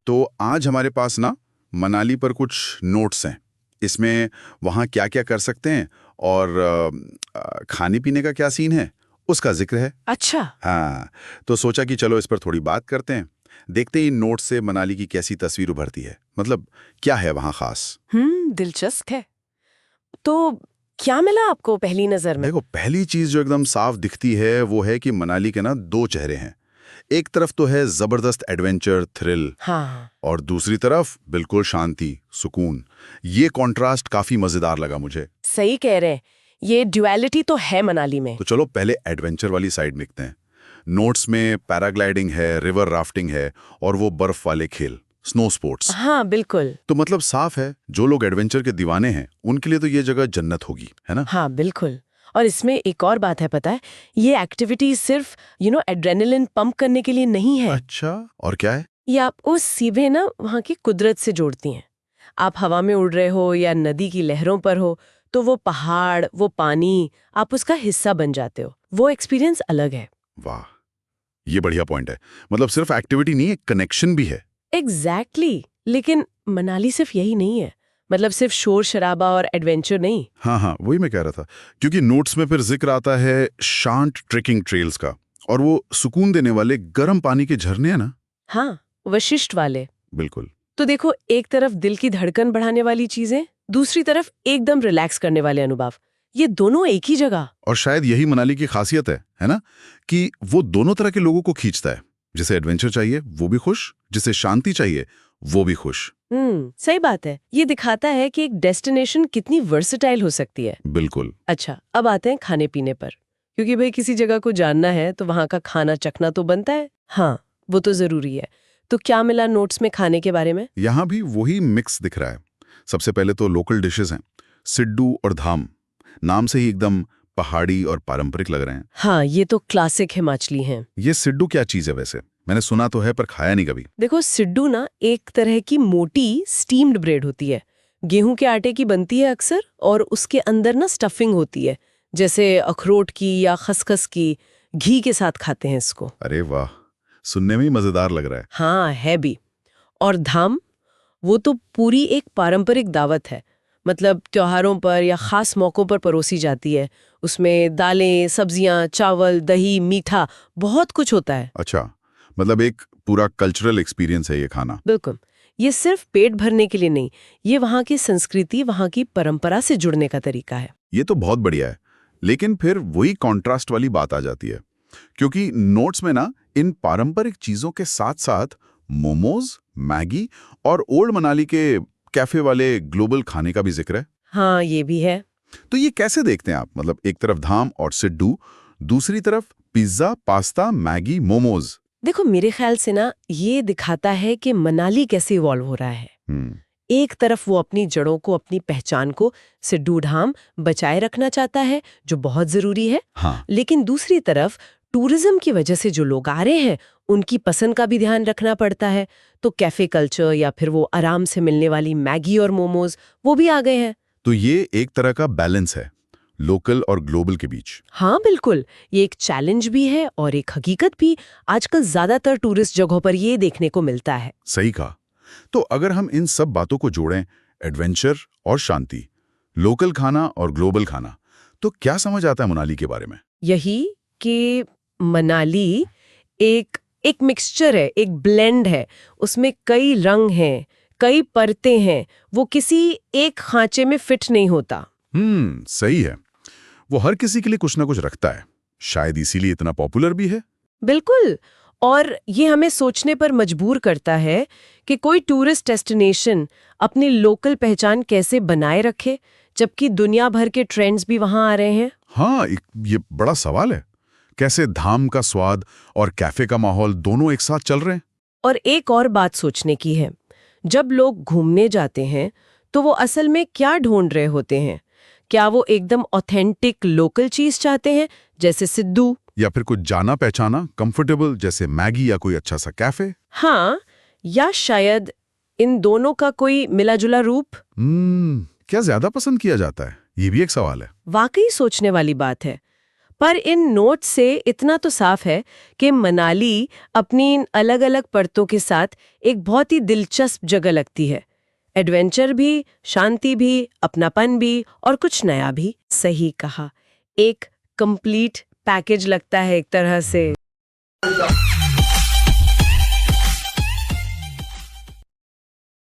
तो आज हमारे पास ना मनाली पर कुछ नोट्स हैं। इसमें वहाँ क्या क्या कर सकते हैं और खाने पीने का क्या सीन है उसका जिक्र है। अच्छा। हाँ, तो सोचा कि चलो इस पर थोड़ी बात करते हैं। देखते हैं इन नोट्स से मनाली की कैसी तस्वीर उभरती है, मतलब क्या है वहाँ खास। दिलचस्प है। तो क्या मिला आपको पहली नजर में? देखो, पहली चीज जो एकदम साफ दिखती है वो है कि मनाली के ना दो चेहरे हैं। एक तरफ तो है जबरदस्त एडवेंचर थ्रिल, हाँ। और दूसरी तरफ बिल्कुल शांति सुकून। ये कॉन्ट्रास्ट काफी मजेदार लगा मुझे। सही कह रहे हैं, ये ड्युअलिटी तो है मनाली में। तो चलो पहले एडवेंचर वाली साइड देखते हैं। नोट्स में पैराग्लाइडिंग है, रिवर राफ्टिंग है और वो बर्फ वाले खेल, स्नो स्पोर्ट्स। हाँ बिल्कुल। तो मतलब साफ है, जो लोग एडवेंचर के दीवाने हैं उनके लिए तो ये जगह जन्नत होगी, है ना? हाँ बिल्कुल। और इसमें एक और बात है, पता है, ये एक्टिविटी सिर्फ एड्रेनलिन पंप करने के लिए नहीं है। अच्छा, और क्या है? ये आपको सीधे ना वहाँ की कुदरत से जोड़ती हैं। आप हवा में उड़ रहे हो या नदी की लहरों पर हो, तो वो पहाड़, वो पानी, आप उसका हिस्सा बन जाते हो। वो एक्सपीरियंस अलग है। वाह, ये बढ़िया पॉइंट है। मतलब सिर्फ एक्टिविटी नहीं, एक कनेक्शन भी है। एग्जैक्टली। लेकिन मनाली सिर्फ यही नहीं है, मतलब सिर्फ शोर शराबा और एडवेंचर नहीं। हाँ, वही मैं कह रहा था, क्योंकि नोट्स में फिर जिक्र आता है शांत ट्रेकिंग ट्रेल्स का, और वो सुकून देने वाले गर्म पानी के झरने हैं ना। हाँ, वशिष्ठ वाले। बिल्कुल। तो देखो, एक तरफ दिल की धड़कन बढ़ाने वाली चीजें, दूसरी तरफ एकदम रिलैक्स करने वाले अनुभव, ये दोनों एक ही जगह। और शायद यही मनाली की खासियत है ना, कि वो दोनों तरह के लोगों को खींचता है। जिसे एडवेंचर चाहिए वो भी खुश, जिसे शांति चाहिए वो भी खुश। सही बात है। ये दिखाता है कि एक डेस्टिनेशन कितनी वर्सेटाइल हो सकती है। बिल्कुल। अच्छा, अब आते हैं खाने पीने पर, क्योंकि भाई किसी जगह को जानना है तो वहाँ का खाना चखना तो बनता है। हाँ, वो तो जरूरी है। तो क्या मिला नोट्स में खाने के बारे में? यहाँ भी वही मिक्स दिख रहा है। सबसे पहले तो लोकल डिशेस हैं, सिड्डू और धाम। नाम से ही एकदम पहाड़ी और पारंपरिक लग रहे हैं। हाँ, ये तो क्लासिक हिमाचली हैं। ये सिड्डू क्या चीज है वैसे? मैंने सुना तो है पर खाया नहीं कभी। देखो, सिड्डू ना एक तरह की मोटी स्टीम्ड ब्रेड होती है। गेहूं के आटे की बनती है अक्सर, और उसके अंदर ना स्टफिंग होती है, जैसे अखरोट की या खसखस की। घी के साथ खाते हैं इसको। अरे वाह, सुनने में ही मजेदार लग रहा है। हाँ, है भी। और धाम, वो तो पूरी एक पारंपरिक दावत है। मतलब त्योहारों पर या खास मौकों पर परोसी जाती है। उसमें दालें, सब्जियां, चावल, दही, मीठा, बहुत कुछ होता है। अच्छा, मतलब एक पूरा कल्चरल एक्सपीरियंस है ये खाना। बिल्कुल। ये सिर्फ पेट भरने के लिए नहीं, ये वहाँ की संस्कृति, वहाँ की परंपरा से जुड़ने का तरीका है। ये तो बहुत बढ़िया है। लेकिन फिर वही कॉन्ट्रास्ट वाली बात आ जाती है, क्योंकि नोट्स में ना इन पारंपरिक चीजों के साथ साथ मोमोज, मैगी और ओल्ड मनाली के कैफे वाले ग्लोबल खाने का भी जिक्र है। हाँ, ये भी है। तो ये कैसे देखते हैं आप? मतलब एक तरफ धाम और सिड्डू, दूसरी तरफ पिज्जा, पास्ता, मैगी, मोमोज। देखो, मेरे ख्याल से ना ये दिखाता है कि मनाली कैसे इवॉल्व हो रहा है। एक तरफ वो अपनी जड़ों को, अपनी पहचान को, सिड्डू धाम बचाए रखना चाहता है, जो बहुत जरूरी है। हाँ। लेकिन दूसरी तरफ टूरिज्म की वजह से जो लोग आ रहे हैं, उनकी पसंद का भी ध्यान रखना पड़ता है। तो कैफे कल्चर या फिर वो आराम से मिलने वाली मैगी और मोमोज, वो भी आ गए हैं। तो ये एक तरह का बैलेंस है, लोकल और ग्लोबल के बीच। हाँ बिल्कुल, ये एक चैलेंज भी है और एक हकीकत भी। आजकल ज्यादातर टूरिस्ट जगहों पर ये देखने को मिलता है। सही कहा। तो अगर हम इन सब बातों को जोड़ें, एडवेंचर और शांति, लोकल खाना और ग्लोबल खाना, तो क्या समझ आता है मनाली के बारे में? यही कि मनाली एक मिक्सचर है, एक ब्लेंड है। उसमें कई रंग हैं, कई परतें हैं। वो किसी एक खांचे में फिट नहीं होता। सही है। वो हर किसी के लिए कुछ ना कुछ रखता है। शायद इसीलिए इतना पॉपुलर भी है। बिल्कुल। और ये हमें सोचने पर मजबूर करता है कि कोई टूरिस्ट डेस्टिनेशन अपनी लोकल पहचान कैसे बनाए रखे, जबकि दुनिया भर के ट्रेंड्स भी वहां आ रहे हैं। हाँ, ये बड़ा सवाल है। कैसे धाम का स्वाद और कैफे का माहौल दोनों एक साथ चल रहे हैं। और एक और बात सोचने की है, जब लोग घूमने जाते हैं तो वो असल में क्या ढूंढ रहे होते हैं? क्या वो एकदम ऑथेंटिक लोकल चीज चाहते हैं, जैसे सिड्डू, या फिर कुछ जाना पहचाना कंफर्टेबल जैसे मैगी या कोई अच्छा सा कैफे? हाँ, या शायद इन दोनों का कोई मिला जुला रूप? क्या ज्यादा पसंद किया जाता है? ये भी एक सवाल है। वाकई सोचने वाली बात है। पर इन नोट्स से इतना तो साफ है कि मनाली अपनी इन अलग-अलग परतों के साथ एक बहुत ही दिलचस्प जगह लगती है। एडवेंचर भी, शांति भी, अपनापन भी और कुछ नया भी। सही कहा, एक कंप्लीट पैकेज लगता है एक तरह से।